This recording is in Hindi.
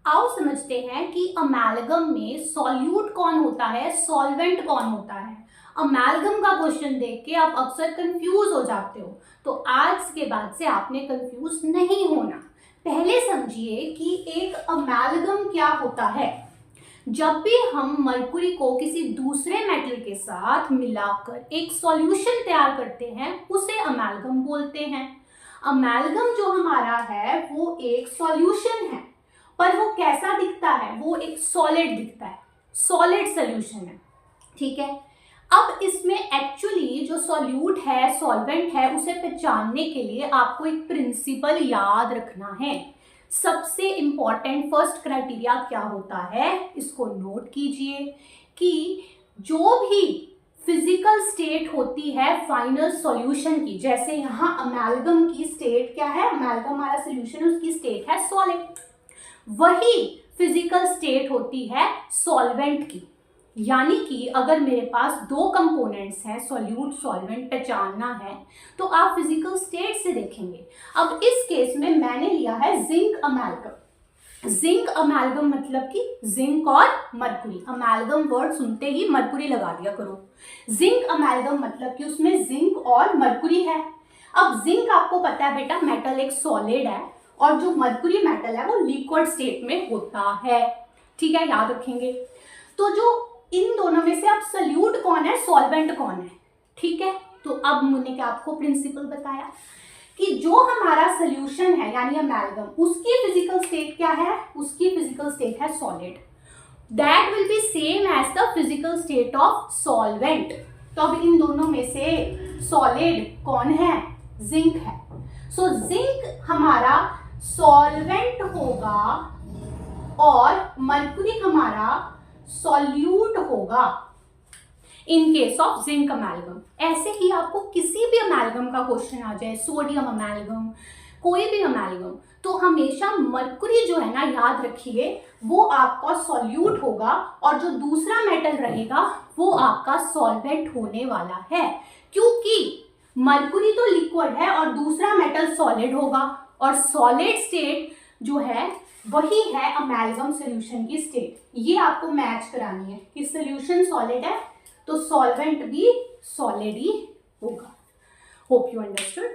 आओ समझते हैं कि अमेलगम में सॉल्यूट कौन होता है, सॉल्वेंट कौन होता है। अमेलगम का क्वेश्चन देख के आप अक्सर कंफ्यूज हो जाते हो, तो आज के बाद से आपने कंफ्यूज नहीं होना। पहले समझिए कि एक अमेलगम क्या होता है। जब भी हम मरकुरी को किसी दूसरे मेटल के साथ मिलाकर एक सॉल्यूशन तैयार करते हैं उसे अमेलगम बोलते हैं। अमेलगम जो हमारा है वो एक सॉल्यूशन है, पर वो कैसा दिखता है, वो एक सॉलिड दिखता है, सॉलिड सॉल्यूशन है। ठीक है, अब इसमें एक्चुअली जो सॉल्यूट है, सॉल्वेंट है, उसे पहचानने के लिए आपको एक प्रिंसिपल याद रखना है। सबसे इंपॉर्टेंट फर्स्ट क्राइटेरिया क्या होता है, इसको नोट कीजिए कि जो भी फिजिकल स्टेट होती है फाइनल सॉल्यूशन की, जैसे यहाँ अमेलगम की स्टेट क्या है, अमेलगम हमारा सॉल्यूशन, उसकी स्टेट है सॉलिड, वही फिजिकल स्टेट होती है सॉल्वेंट की। यानी कि अगर मेरे पास दो कंपोनेंट्स हैं, सॉल्यूट सॉल्वेंट, पहचानना है तो आप फिजिकल स्टेट से देखेंगे। अब इस केस में मैंने लिया है जिंक अमेलगम। जिंक अमेलगम मतलब कि जिंक और मरकुरी, अमेलगम वर्ड सुनते ही मरकुरी लगा दिया करो। जिंक अमेलगम मतलब कि उसमें जिंक और मरकुरी है। अब जिंक आपको पता है बेटा मेटल एक सॉलिड है, और जो मरकुरी मेटल है वो लिक्विड स्टेट में होता है। ठीक है, याद रखेंगे। तो जो इन दोनों में से अब सॉल्यूट कौन है, सॉल्वेंट कौन है। ठीक है, तो अब मैंने क्या आपको प्रिंसिपल बताया कि जो हमारा सॉल्यूशन है यानी अमेलगम, उसकी फिजिकल स्टेट क्या है, उसकी फिजिकल स्टेट है solid. That will be same as the physical state of solvent. तो अब इन दोनों में से सॉलिड कौन है, जिंक है। सो जिंक हमारा सॉल्वेंट होगा और मरकुरी हमारा सॉल्यूट होगा in case of zinc amalgam. ऐसे ही आपको किसी भी अमेलगम का क्वेश्चन आ जाए, सोडियम अमेलगम, कोई भी अमेलगम, तो हमेशा मरकुरी जो है ना, याद रखिए, वो आपका सॉल्यूट होगा और जो दूसरा मेटल रहेगा वो आपका सॉल्वेंट होने वाला है, क्योंकि मरकुरी तो लिक्विड है और दूसरा मेटल सॉलिड होगा, और सॉलिड स्टेट जो है वही है अमेलगम सॉल्यूशन की स्टेट। ये आपको मैच करानी है कि सॉल्यूशन सॉलिड है तो सॉल्वेंट भी सॉलिड ही होगा। Hope you understood.